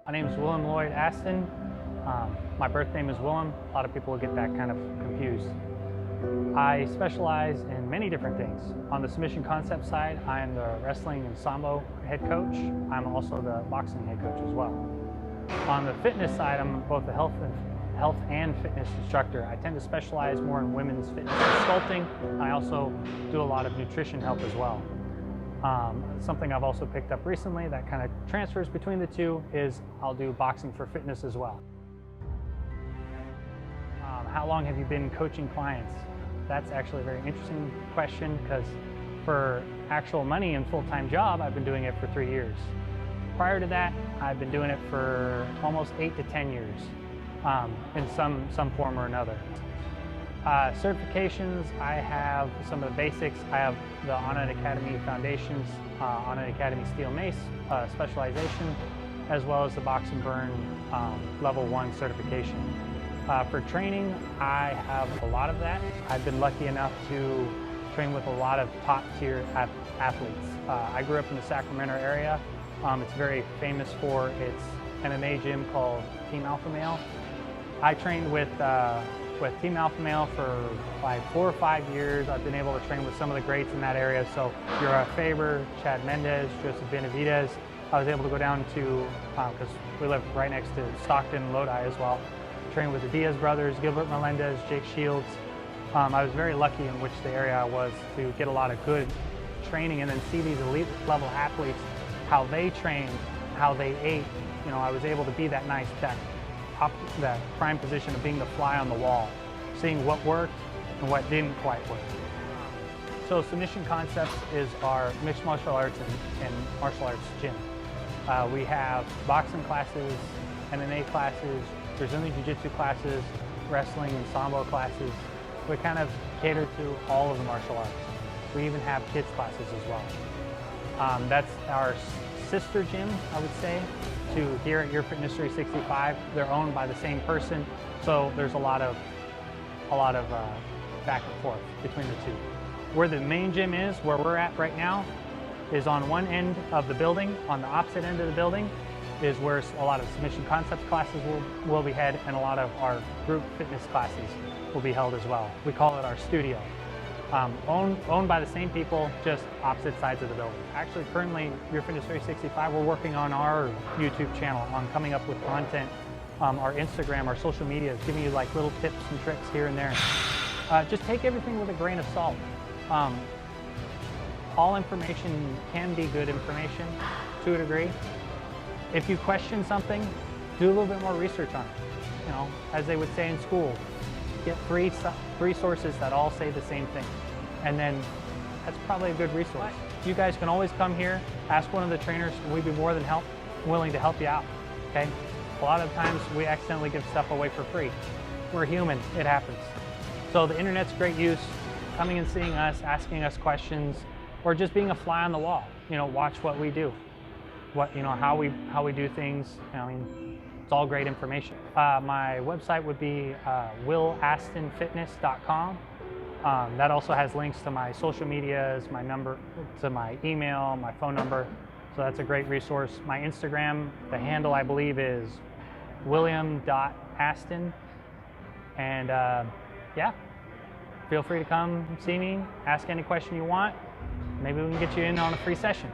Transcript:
My name is William Lloyd Aston. My birth name is Willem. A lot of people will get that kind of confused. I specialize in many different things. On the submission concept side, I am the wrestling and sambo head coach. I'm also the boxing head coach as well. On the fitness side, I'm both a health and fitness instructor. I tend to specialize more in women's fitness and sculpting. I also do a lot of nutrition help as well. Something I've also picked up recently that kind of transfers between the two is I'll do boxing for fitness as well. How long have you been coaching clients? That's actually a very interesting question, because for actual money and full-time job, I've been doing it for 3 years. Prior to that, I've been doing it for almost 8 to 10 years in some form or another. Certifications, I have some of the basics. I have the Aston Academy Foundations, Aston Academy Steel Mace specialization, as well as the Box and Burn Level 1 certification. For training, I have a lot of that. I've been lucky enough to train with a lot of top-tier athletes. I grew up in the Sacramento area. It's very famous for its MMA gym called Team Alpha Male. I trained with Team Alpha Male for like 4 or 5 years. I've been able to train with some of the greats in that area. So Uriah Faber, Chad Mendez, Joseph Benavidez. I was able to go down to, because we live right next to Stockton and Lodi as well. Trained with the Diaz brothers, Gilbert Melendez, Jake Shields. I was very lucky in which the area I was to get a lot of good training and then see these elite level athletes, how they trained, how they ate. You know, I was able to be that that prime position of being the fly on the wall, seeing what worked and what didn't quite work. So Submission Concepts is our mixed martial arts and martial arts gym. We have boxing classes, MMA classes, Brazilian Jiu-Jitsu classes, wrestling and sambo classes. We kind of cater to all of the martial arts. We even have kids classes as well. That's our sister gym, I would say, to here at Your Fitness 365. They're owned by the same person, so there's a lot of back and forth between the two. Where the main gym is, where we're at right now, is on one end of the building. On the opposite end of the building is where a lot of Submission Concepts classes will be held, and a lot of our group fitness classes will be held as well. We call it our studio. Owned by the same people, just opposite sides of the building. Actually, currently, Your Fitness 365, we're working on our YouTube channel, on coming up with content, our Instagram, our social media, giving you like little tips and tricks here and there. Just take everything with a grain of salt. All information can be good information to a degree. If you question something, do a little bit more research on it. You know, as they would say in school, get three sources that all say the same thing. And then that's probably a good resource. You guys can always come here, ask one of the trainers, and we'd be more than willing to help you out, okay? A lot of times we accidentally give stuff away for free. We're human, it happens. So the internet's great use. Coming and seeing us, asking us questions, or just being a fly on the wall. You know, watch what we do. How we do things. I mean, it's all great information. My website would be willastonfitness.com. That also has links to my social medias, my number, to my email, my phone number. So that's a great resource. My Instagram, the handle I believe is william.aston. And yeah, feel free to come see me, ask any question you want. Maybe we can get you in on a free session.